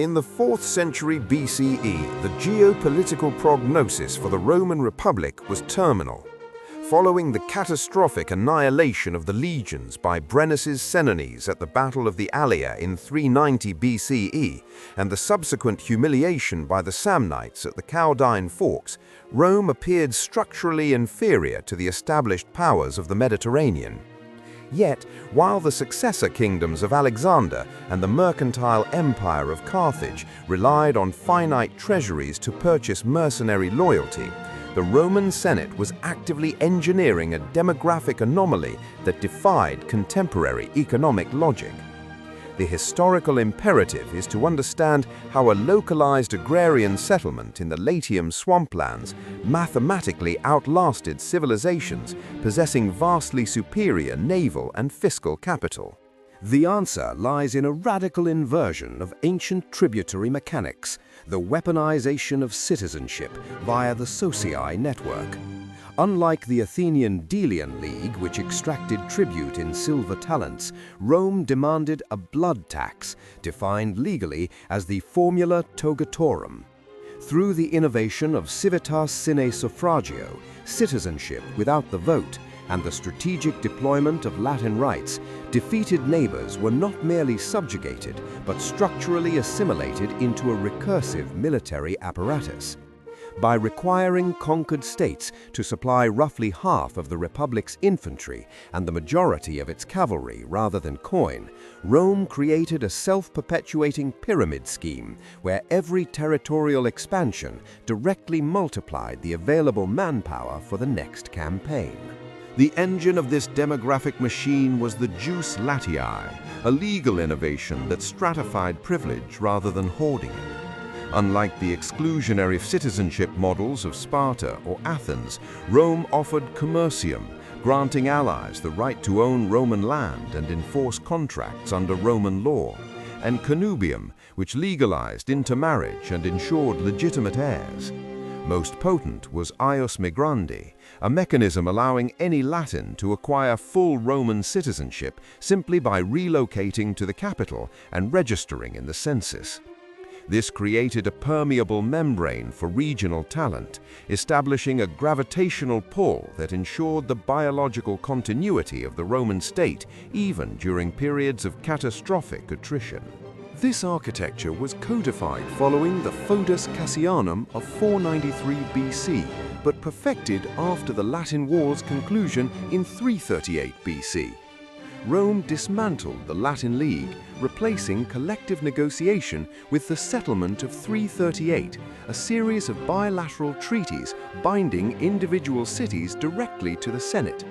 In the 4th century BCE, the geopolitical prognosis for the Roman Republic was terminal. Following the catastrophic annihilation of the legions by Brennus's Senones at the Battle of the Allia in 390 BCE and the subsequent humiliation by the Samnites at the Caudine Forks, Rome appeared structurally inferior to the established powers of the Mediterranean. Yet, while the successor kingdoms of Alexander and the mercantile empire of Carthage relied on finite treasuries to purchase mercenary loyalty, the Roman Senate was actively engineering a demographic anomaly that defied contemporary economic logic. The historical imperative is to understand how a localized agrarian settlement in the Latium swamplands mathematically outlasted civilizations possessing vastly superior naval and fiscal capital. The answer lies in a radical inversion of ancient tributary mechanics, the weaponization of citizenship via the socii network. Unlike the Athenian Delian League, which extracted tribute in silver talents, Rome demanded a blood tax, defined legally as the formula togatorum. Through the innovation of civitas sine suffragio, citizenship without the vote, and the strategic deployment of Latin rights, defeated neighbors were not merely subjugated, but structurally assimilated into a recursive military apparatus. By requiring conquered states to supply roughly half of the Republic's infantry and the majority of its cavalry rather than coin, Rome created a self-perpetuating pyramid scheme where every territorial expansion directly multiplied the available manpower for the next campaign. The engine of this demographic machine was the jus latii, a legal innovation that stratified privilege rather than hoarding it. Unlike the exclusionary citizenship models of Sparta or Athens, Rome offered commercium, granting allies the right to own Roman land and enforce contracts under Roman law, and connubium, which legalized intermarriage and ensured legitimate heirs. Most potent was ius migrandi, a mechanism allowing any Latin to acquire full Roman citizenship simply by relocating to the capital and registering in the census. This created a permeable membrane for regional talent, establishing a gravitational pull that ensured the biological continuity of the Roman state even during periods of catastrophic attrition. This architecture was codified following the Foedus Cassianum of 493 BC, but perfected after the Latin War's conclusion in 338 BC. Rome dismantled the Latin League, replacing collective negotiation with the settlement of 338, a series of bilateral treaties binding individual cities directly to the Senate.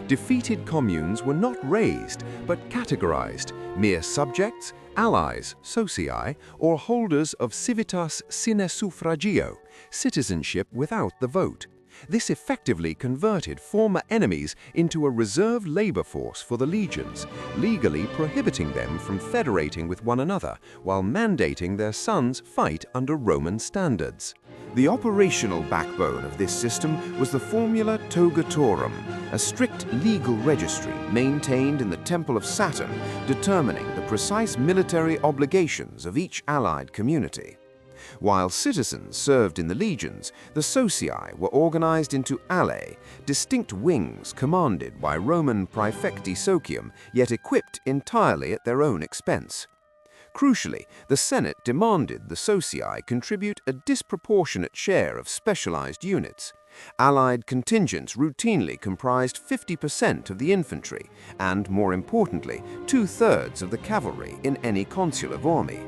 Defeated communes were not raised, but categorized, mere subjects, allies, socii, or holders of civitas sine suffragio, citizenship without the vote. This effectively converted former enemies into a reserve labor force for the legions, legally prohibiting them from federating with one another while mandating their sons fight under Roman standards. The operational backbone of this system was the formula togatorum, a strict legal registry maintained in the Temple of Saturn, determining the precise military obligations of each allied community. While citizens served in the legions, the socii were organized into alae, distinct wings commanded by Roman praefecti socium, yet equipped entirely at their own expense. Crucially, the Senate demanded the socii contribute a disproportionate share of specialized units. Allied contingents routinely comprised 50% of the infantry and, more importantly, 2/3 of the cavalry in any consular army.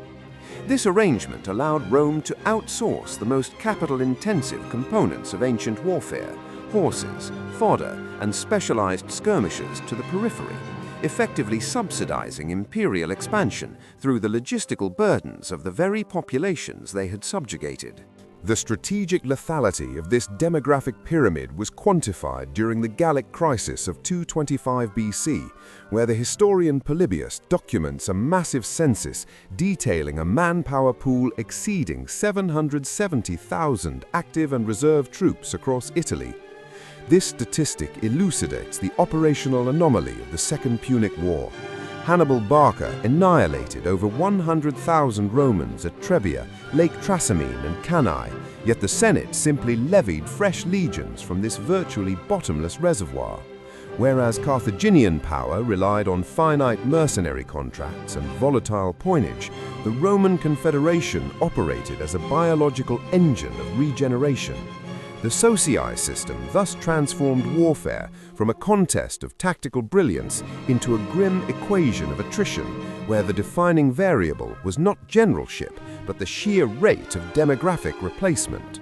This arrangement allowed Rome to outsource the most capital-intensive components of ancient warfare, horses, fodder, and specialized skirmishers to the periphery, effectively subsidizing imperial expansion through the logistical burdens of the very populations they had subjugated. The strategic lethality of this demographic pyramid was quantified during the Gallic crisis of 225 BC, where the historian Polybius documents a massive census detailing a manpower pool exceeding 770,000 active and reserve troops across Italy. This statistic elucidates the operational anomaly of the Second Punic War, Hannibal Barca annihilated over 100,000 Romans at Trebia, Lake Trasimene and Cannae, yet the Senate simply levied fresh legions from this virtually bottomless reservoir. Whereas Carthaginian power relied on finite mercenary contracts and volatile coinage, the Roman Confederation operated as a biological engine of regeneration. The socii system thus transformed warfare from a contest of tactical brilliance into a grim equation of attrition, where the defining variable was not generalship, but the sheer rate of demographic replacement.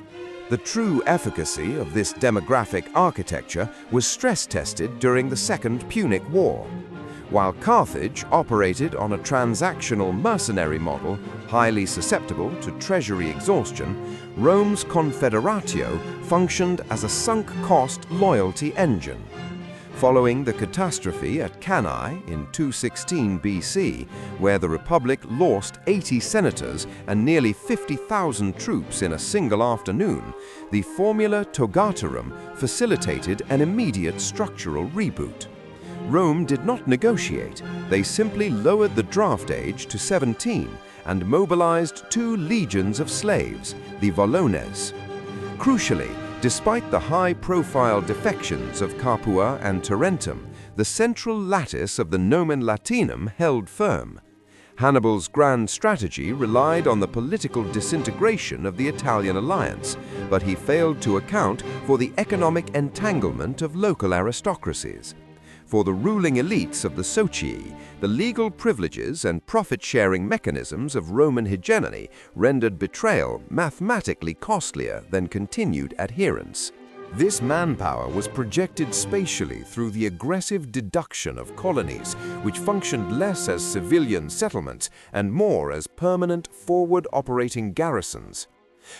The true efficacy of this demographic architecture was stress-tested during the Second Punic War. While Carthage operated on a transactional mercenary model, highly susceptible to treasury exhaustion, Rome's Confederatio functioned as a sunk-cost loyalty engine. Following the catastrophe at Cannae in 216 BC, where the Republic lost 80 senators and nearly 50,000 troops in a single afternoon, the Formula Togatarum facilitated an immediate structural reboot. Rome did not negotiate. They simply lowered the draft age to 17 and mobilized 2 legions of slaves, the Volones. Crucially, despite the high-profile defections of Capua and Tarentum, the central lattice of the Nomen Latinum held firm. Hannibal's grand strategy relied on the political disintegration of the Italian alliance, but he failed to account for the economic entanglement of local aristocracies. For the ruling elites of the Socii, the legal privileges and profit-sharing mechanisms of Roman hegemony rendered betrayal mathematically costlier than continued adherence. This manpower was projected spatially through the aggressive deduction of colonies, which functioned less as civilian settlements and more as permanent forward-operating garrisons.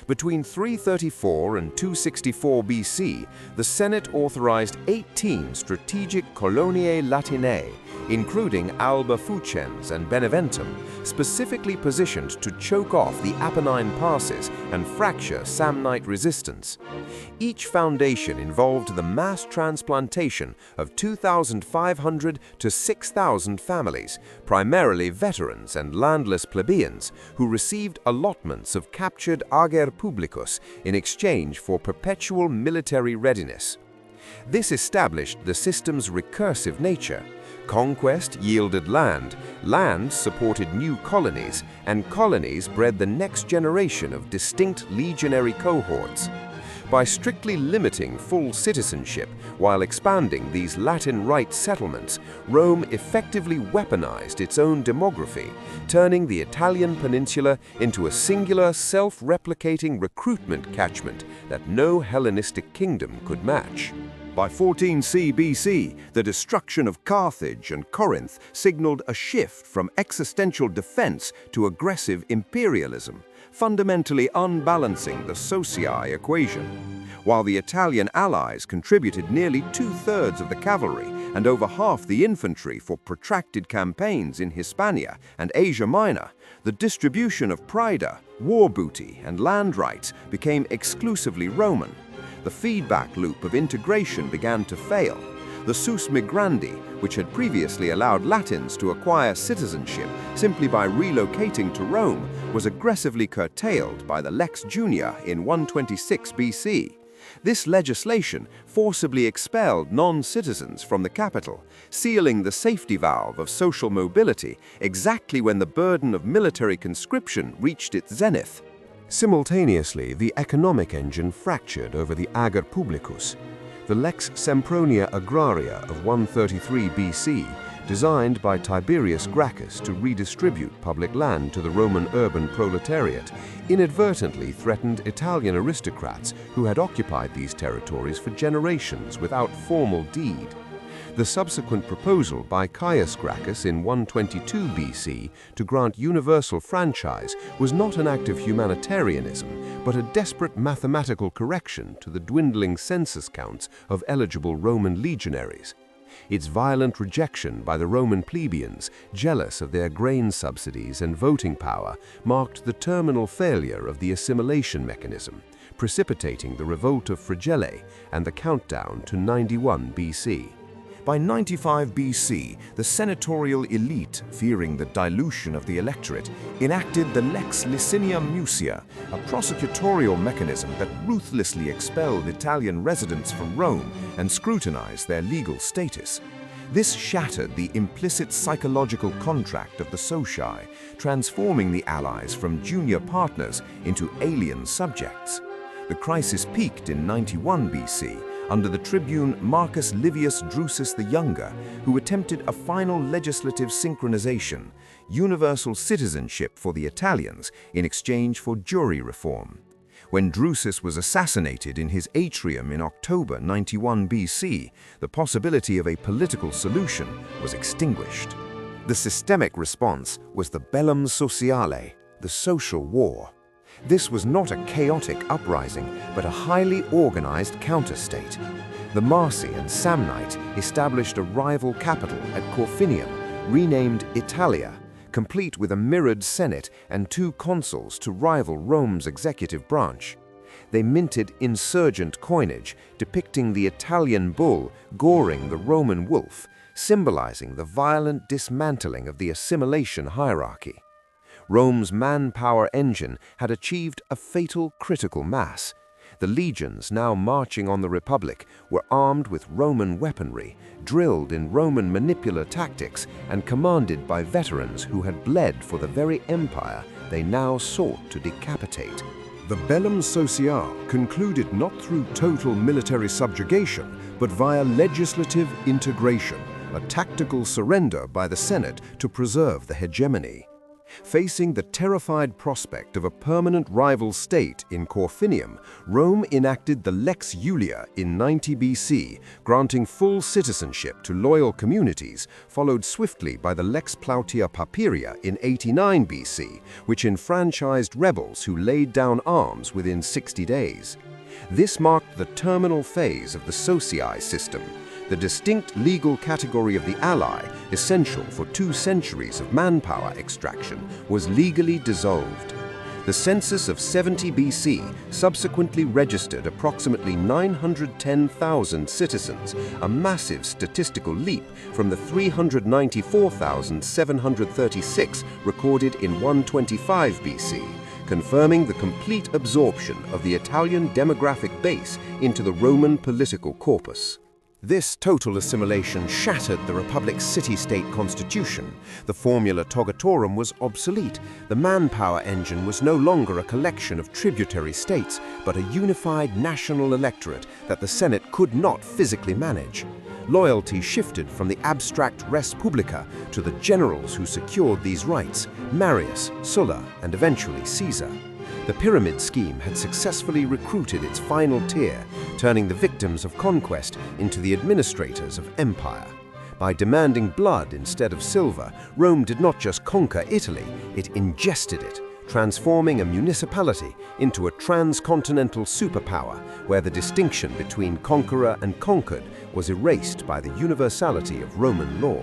Between 334 and 264 BC, the Senate authorized 18 strategic coloniae Latinae, including Alba Fucens and Beneventum, specifically positioned to choke off the Apennine passes and fracture Samnite resistance. Each foundation involved the mass transplantation of 2,500 to 6,000 families, primarily veterans and landless plebeians, who received allotments of captured ager publicus in exchange for perpetual military readiness. This established the system's recursive nature. Conquest yielded land, land supported new colonies, and colonies bred the next generation of distinct legionary cohorts. By strictly limiting full citizenship while expanding these Latin Rite settlements, Rome effectively weaponized its own demography, turning the Italian peninsula into a singular self-replicating recruitment catchment that no Hellenistic kingdom could match. By 14C BC, the destruction of Carthage and Corinth signaled a shift from existential defense to aggressive imperialism, fundamentally unbalancing the socii equation. While the Italian allies contributed nearly 2/3 of the cavalry and over half the infantry for protracted campaigns in Hispania and Asia Minor, the distribution of praeda, war booty, and land rights became exclusively Roman. The feedback loop of integration began to fail. The Sus Migrandi, which had previously allowed Latins to acquire citizenship simply by relocating to Rome, was aggressively curtailed by the Lex Junia in 126 BC. This legislation forcibly expelled non-citizens from the capital, sealing the safety valve of social mobility exactly when the burden of military conscription reached its zenith. Simultaneously, the economic engine fractured over the ager publicus. The Lex Sempronia Agraria of 133 BC, designed by Tiberius Gracchus to redistribute public land to the Roman urban proletariat, inadvertently threatened Italian aristocrats who had occupied these territories for generations without formal deed. The subsequent proposal by Caius Gracchus in 122 BC to grant universal franchise was not an act of humanitarianism, but a desperate mathematical correction to the dwindling census counts of eligible Roman legionaries. Its violent rejection by the Roman plebeians, jealous of their grain subsidies and voting power, marked the terminal failure of the assimilation mechanism, precipitating the revolt of Fregellae and the countdown to 91 BC. By 95 BC, the senatorial elite, fearing the dilution of the electorate, enacted the Lex Licinia Musia, a prosecutorial mechanism that ruthlessly expelled Italian residents from Rome and scrutinized their legal status. This shattered the implicit psychological contract of the Socii, transforming the allies from junior partners into alien subjects. The crisis peaked in 91 BC under the tribune Marcus Livius Drusus the Younger, who attempted a final legislative synchronization, universal citizenship for the Italians in exchange for jury reform. When Drusus was assassinated in his atrium in October 91 BC, the possibility of a political solution was extinguished. The systemic response was the bellum sociale, the social war. This was not a chaotic uprising, but a highly organized counter-state. The Marsi and Samnite established a rival capital at Corfinium, renamed Italia, complete with a mirrored Senate and 2 consuls to rival Rome's executive branch. They minted insurgent coinage depicting the Italian bull goring the Roman wolf, symbolizing the violent dismantling of the assimilation hierarchy. Rome's manpower engine had achieved a fatal critical mass. The legions now marching on the Republic were armed with Roman weaponry, drilled in Roman manipular tactics, and commanded by veterans who had bled for the very empire they now sought to decapitate. The bellum sociale concluded not through total military subjugation, but via legislative integration, a tactical surrender by the Senate to preserve the hegemony. Facing the terrified prospect of a permanent rival state in Corfinium, Rome enacted the Lex Julia in 90 BC, granting full citizenship to loyal communities, followed swiftly by the Lex Plautia Papiria in 89 BC, which enfranchised rebels who laid down arms within 60 days. This marked the terminal phase of the socii system. The distinct legal category of the ally, essential for 2 centuries of manpower extraction, was legally dissolved. The census of 70 BC subsequently registered approximately 910,000 citizens, a massive statistical leap from the 394,736 recorded in 125 BC, confirming the complete absorption of the Italian demographic base into the Roman political corpus. This total assimilation shattered the Republic's city-state constitution. The formula togatorum was obsolete. The manpower engine was no longer a collection of tributary states, but a unified national electorate that the Senate could not physically manage. Loyalty shifted from the abstract res publica to the generals who secured these rights, Marius, Sulla, and eventually Caesar. The pyramid scheme had successfully recruited its final tier, turning the victims of conquest into the administrators of empire. By demanding blood instead of silver, Rome did not just conquer Italy, it ingested it, transforming a municipality into a transcontinental superpower where the distinction between conqueror and conquered was erased by the universality of Roman law.